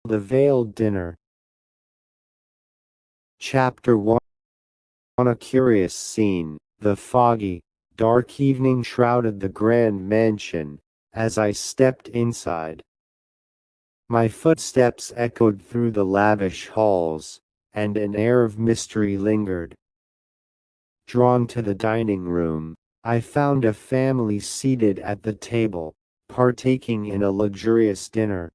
The Veiled Dinner. Chapter 1. On a curious scene, the foggy, dark evening shrouded the grand mansion. As I stepped inside, my footsteps echoed through the lavish halls, and an air of mystery lingered. Drawn to the dining room, I found a family seated at the table, partaking in a luxurious dinner.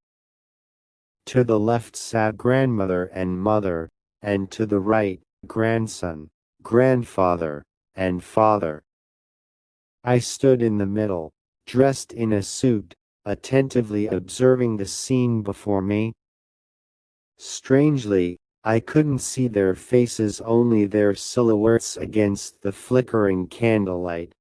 To the left sat grandmother and mother, and to the right, grandson, grandfather, and father. I stood in the middle, dressed in a suit, attentively observing the scene before me. Strangely, I couldn't see their faces, only their silhouettes against the flickering candlelight.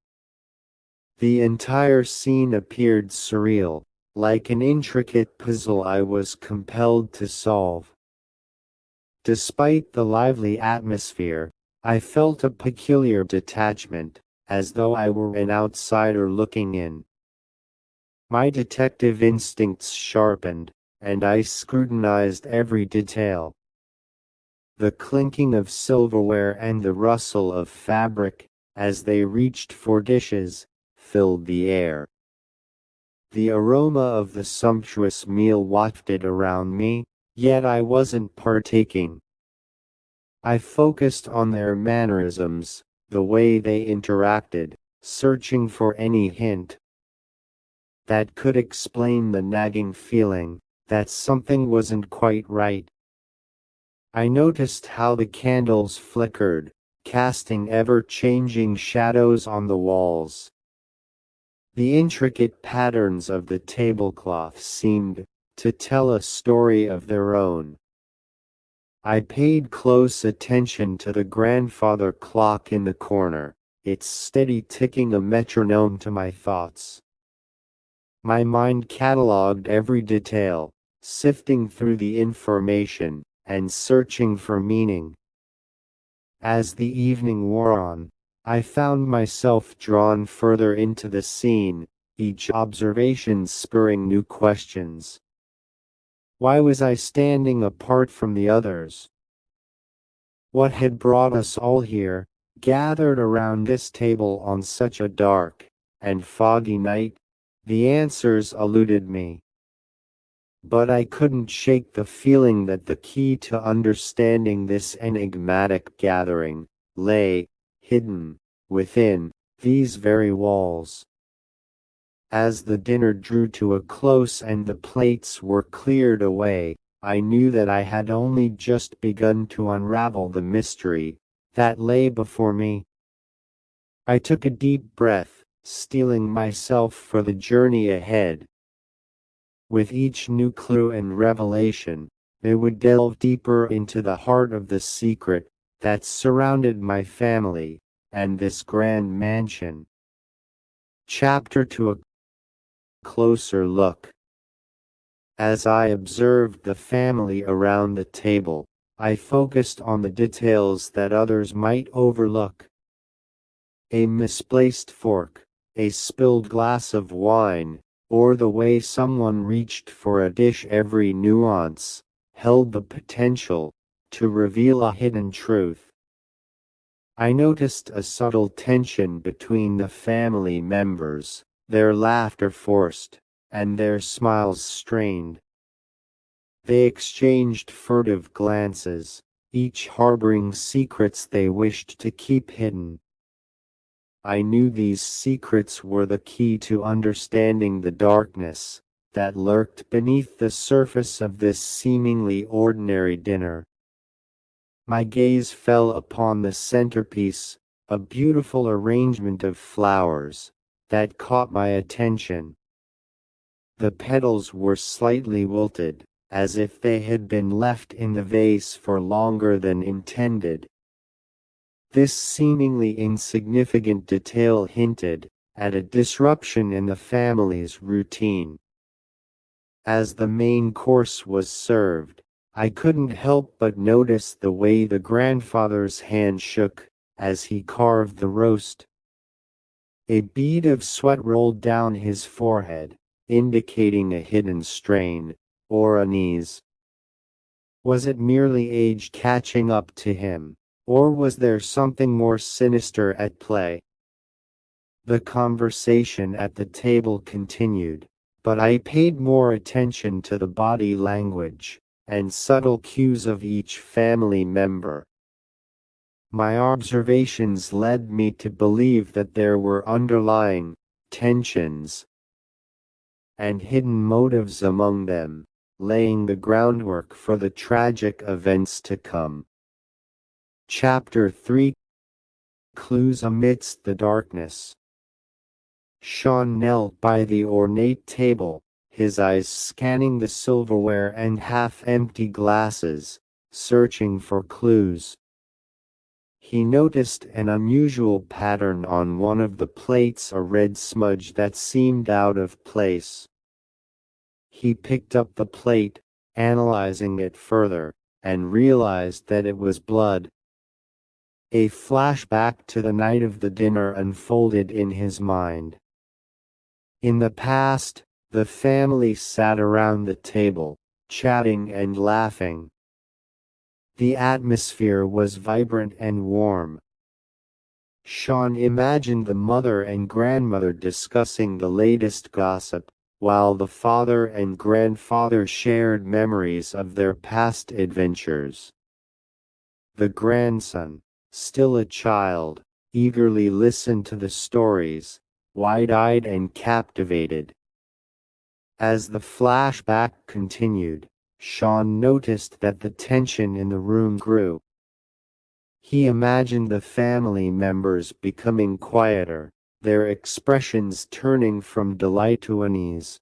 The entire scene appeared surreal, like an intricate puzzle I was compelled to solve. Despite the lively atmosphere, I felt a peculiar detachment, as though I were an outsider looking in. My detective instincts sharpened, and I scrutinized every detail. The clinking of silverware and the rustle of fabric, as they reached for dishes, filled the air. The aroma of the sumptuous meal wafted around me, yet I wasn't partaking. I focused on their mannerisms, the way they interacted, searching for any hint that could explain the nagging feeling that something wasn't quite right. I noticed how the candles flickered, casting ever-changing shadows on the walls. The intricate patterns of the tablecloth seemed to tell a story of their own. I paid close attention to the grandfather clock in the corner, its steady ticking a metronome to my thoughts. My mind catalogued every detail, sifting through the information and searching for meaning. As the evening wore on, I found myself drawn further into the scene, each observation spurring new questions. Why was I standing apart from the others? What had brought us all here, gathered around this table on such a dark and foggy night? The answers eluded me. But I couldn't shake the feeling that the key to understanding this enigmatic gathering lay hidden within these very walls. As the dinner drew to a close and the plates were cleared away, I knew that I had only just begun to unravel the mystery that lay before me. I took a deep breath, steeling myself for the journey ahead. With each new clue and revelation, I would delve deeper into the heart of the secret that surrounded my family and this grand mansion. Chapter 2. A closer look. As I observed the family around the table, I focused on the details that others might overlook. A misplaced fork, a spilled glass of wine, or the way someone reached for a dish. Every nuance held the potential to reveal a hidden truth. I noticed a subtle tension between the family members, their laughter forced, and their smiles strained. They exchanged furtive glances, each harboring secrets they wished to keep hidden. I knew these secrets were the key to understanding the darkness that lurked beneath the surface of this seemingly ordinary dinner. My gaze fell upon the centerpiece, a beautiful arrangement of flowers that caught my attention. The petals were slightly wilted, as if they had been left in the vase for longer than intended. This seemingly insignificant detail hinted at a disruption in the family's routine. As the main course was served, I couldn't help but notice the way the grandfather's hand shook as he carved the roast. A bead of sweat rolled down his forehead, indicating a hidden strain or unease. Was it merely age catching up to him, or was there something more sinister at play? The conversation at the table continued, but I paid more attention to the body language and subtle cues of each family member. My observations led me to believe that there were underlying tensions and hidden motives among them, laying the groundwork for the tragic events to come. Chapter 3: Clues Amidst the Darkness. Sean knelt by the ornate table, his eyes scanning the silverware and half-empty glasses, searching for clues. He noticed an unusual pattern on one of the plates, a red smudge that seemed out of place. He picked up the plate, analyzing it further, and realized that it was blood. A flashback to the night of the dinner unfolded in his mind. In the past, the family sat around the table, chatting and laughing. The atmosphere was vibrant and warm. Sean imagined the mother and grandmother discussing the latest gossip, while the father and grandfather shared memories of their past adventures. The grandson, still a child, eagerly listened to the stories, wide-eyed and captivated. As the flashback continued, Sean noticed that the tension in the room grew. He imagined the family members becoming quieter, their expressions turning from delight to unease.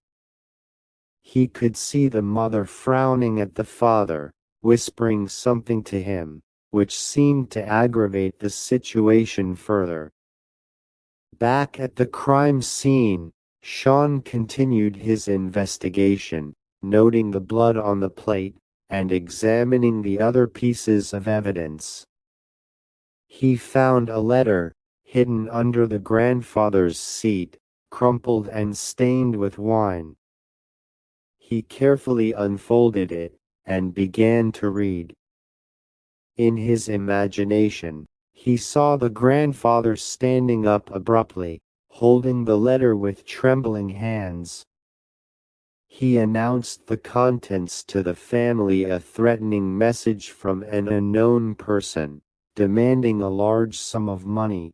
He could see the mother frowning at the father, whispering something to him, which seemed to aggravate the situation further. Back at the crime scene, Sean continued his investigation, noting the blood on the plate, and examining the other pieces of evidence. He found a letter, hidden under the grandfather's seat, crumpled and stained with wine. He carefully unfolded it, and began to read. In his imagination, he saw the grandfather standing up abruptly, holding the letter with trembling hands. He announced the contents to the family, a threatening message from an unknown person, demanding a large sum of money.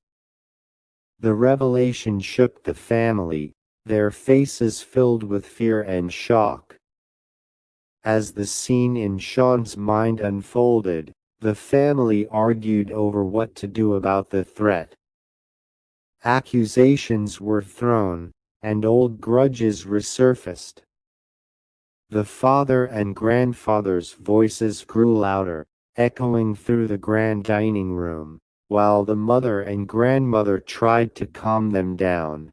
The revelation shook the family, their faces filled with fear and shock. As the scene in Sean's mind unfolded, the family argued over what to do about the threat. Accusations were thrown, and old grudges resurfaced. The father and grandfather's voices grew louder, echoing through the grand dining room, while the mother and grandmother tried to calm them down.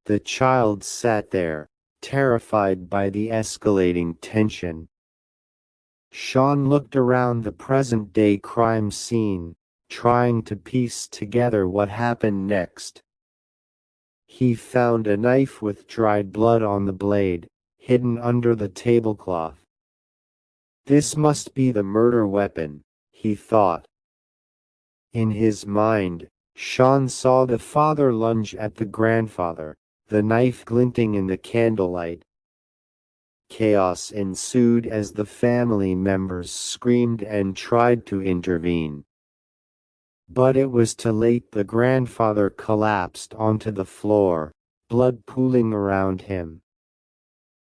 The child sat there, terrified by the escalating tension. Sean looked around the present-day crime scene, trying to piece together what happened next. He found a knife with dried blood on the blade, hidden under the tablecloth. This must be the murder weapon, he thought. In his mind, Sean saw the father lunge at the grandfather, the knife glinting in the candlelight. Chaos ensued as the family members screamed and tried to intervene. But it was too late. The grandfather collapsed onto the floor, blood pooling around him.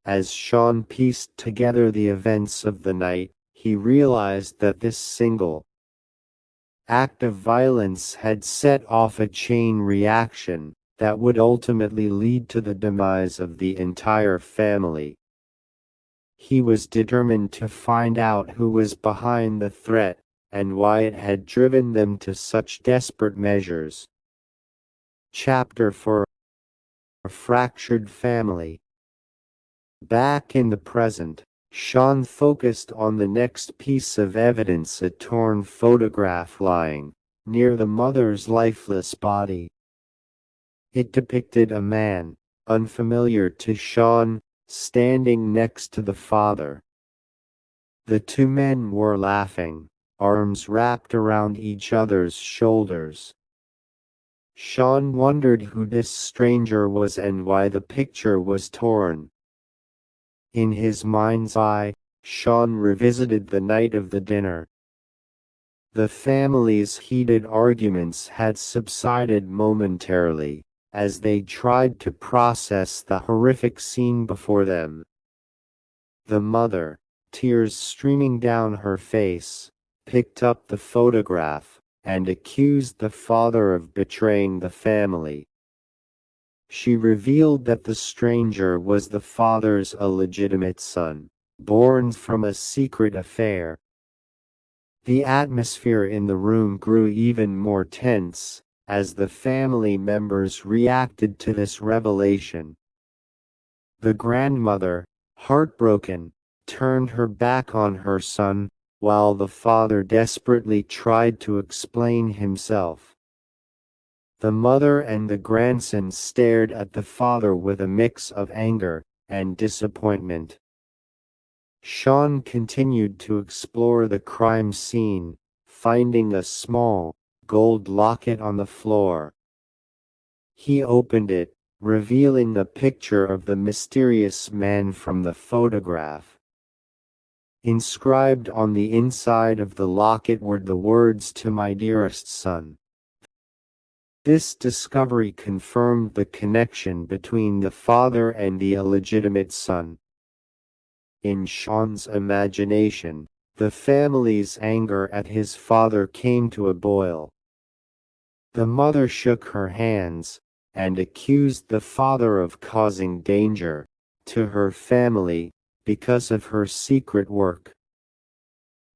As Sean pieced together the events of the night, he realized that this single act of violence had set off a chain reaction that would ultimately lead to the demise of the entire family. He was determined to find out who was behind the threat, and why it had driven them to such desperate measures. Chapter 4: A Fractured Family. Back in the present, Sean focused on the next piece of evidence, a torn photograph lying near the mother's lifeless body. It depicted a man, unfamiliar to Sean, standing next to the father. The two men were laughing, arms wrapped around each other's shoulders. Sean wondered who this stranger was and why the picture was torn. In his mind's eye, Sean revisited the night of the dinner. The family's heated arguments had subsided momentarily, as they tried to process the horrific scene before them. The mother, tears streaming down her face, picked up the photograph and accused the father of betraying the family. She revealed that the stranger was the father's illegitimate son, born from a secret affair. The atmosphere in the room grew even more tense as the family members reacted to this revelation. The grandmother, heartbroken, turned her back on her son, while the father desperately tried to explain himself. The mother and the grandson stared at the father with a mix of anger and disappointment. Sean continued to explore the crime scene, finding a small, gold locket on the floor. He opened it, revealing a picture of the mysterious man from the photograph. Inscribed on the inside of the locket were the words, "To my dearest son." This discovery confirmed the connection between the father and the illegitimate son. In Sean's imagination, the family's anger at his father came to a boil. The mother shook her hands and accused the father of causing danger to her family because of her secret work.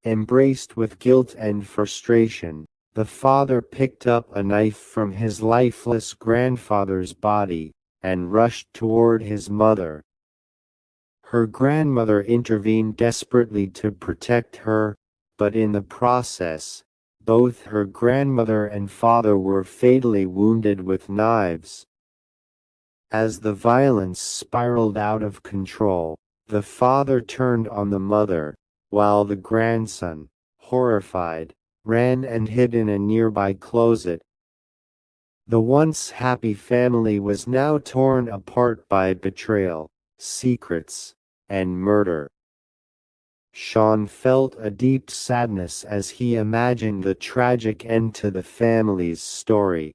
Embraced with guilt and frustration, the father picked up a knife from his lifeless grandfather's body and rushed toward his mother. Her grandmother intervened desperately to protect her, but in the process, both her grandmother and father were fatally wounded with knives. As the violence spiraled out of control, the father turned on the mother, while the grandson, horrified, ran and hid in a nearby closet. The once happy family was now torn apart by betrayal, secrets, and murder. Sean felt a deep sadness as he imagined the tragic end to the family's story.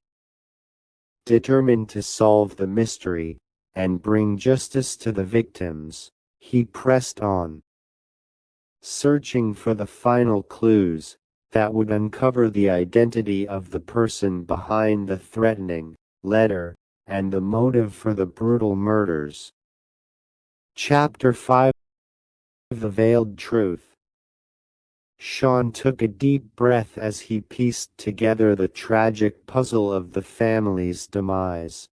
Determined to solve the mystery and bring justice to the victims, he pressed on, searching for the final clues that would uncover the identity of the person behind the threatening letter and the motive for the brutal murders. Chapter 5: The Veiled Truth. Sean took a deep breath as he pieced together the tragic puzzle of the family's demise.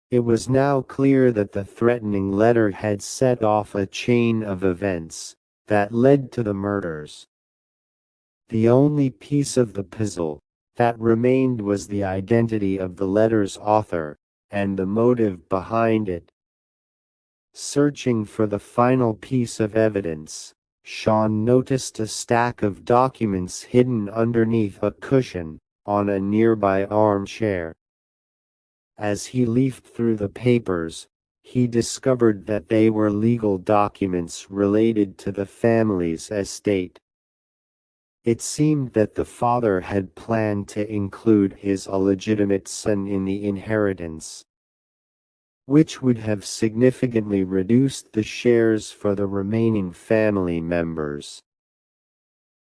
It was now clear that the threatening letter had set off a chain of events that led to the murders. The only piece of the puzzle that remained was the identity of the letter's author and the motive behind it. Searching for the final piece of evidence, Sean noticed a stack of documents hidden underneath a cushion on a nearby armchair. As he leafed through the papers, he discovered that they were legal documents related to the family's estate. It seemed that the father had planned to include his illegitimate son in the inheritance, which would have significantly reduced the shares for the remaining family members.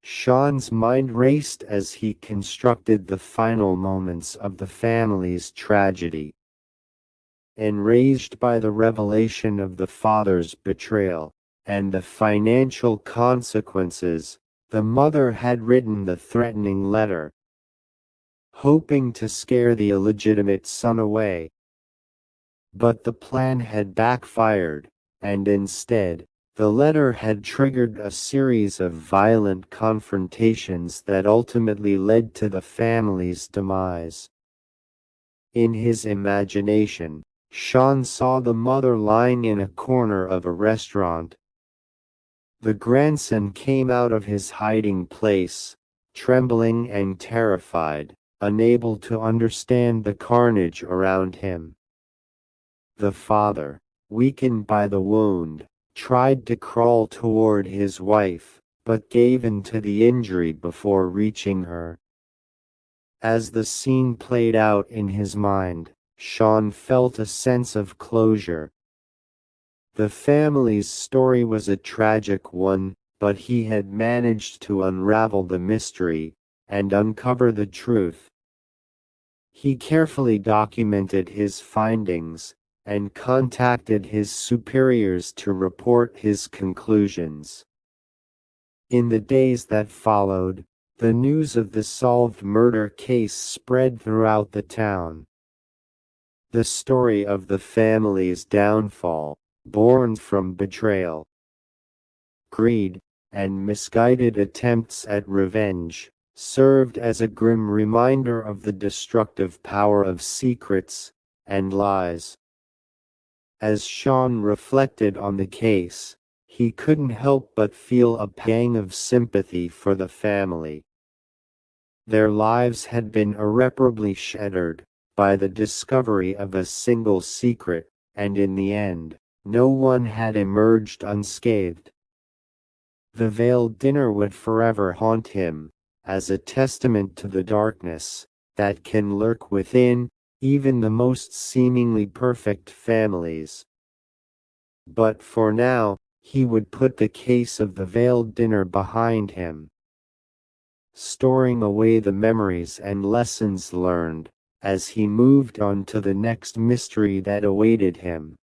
Sean's mind raced as he constructed the final moments of the family's tragedy. Enraged by the revelation of the father's betrayal and the financial consequences, the mother had written the threatening letter, hoping to scare the illegitimate son away. But the plan had backfired, and instead, the letter had triggered a series of violent confrontations that ultimately led to the family's demise. In his imagination, Sean saw the mother lying in a corner of a restaurant, The grandson came out of his hiding place, trembling and terrified, unable to understand the carnage around him. The father, weakened by the wound, tried to crawl toward his wife, but gave in to the injury before reaching her. As the scene played out in his mind, Sean felt a sense of closure. The family's story was a tragic one, but he had managed to unravel the mystery and uncover the truth. He carefully documented his findings and contacted his superiors to report his conclusions. In the days that followed, the news of the solved murder case spread throughout the town. The story of the family's downfall, born from betrayal, greed, and misguided attempts at revenge, served as a grim reminder of the destructive power of secrets and lies. As Sean reflected on the case, he couldn't help but feel a pang of sympathy for the family. Their lives had been irreparably shattered by the discovery of a single secret, and in the end, no one had emerged unscathed. The veiled dinner would forever haunt him, as a testament to the darkness that can lurk within even the most seemingly perfect families. But for now, he would put the case of the veiled dinner behind him, storing away the memories and lessons learned, as he moved on to the next mystery that awaited him.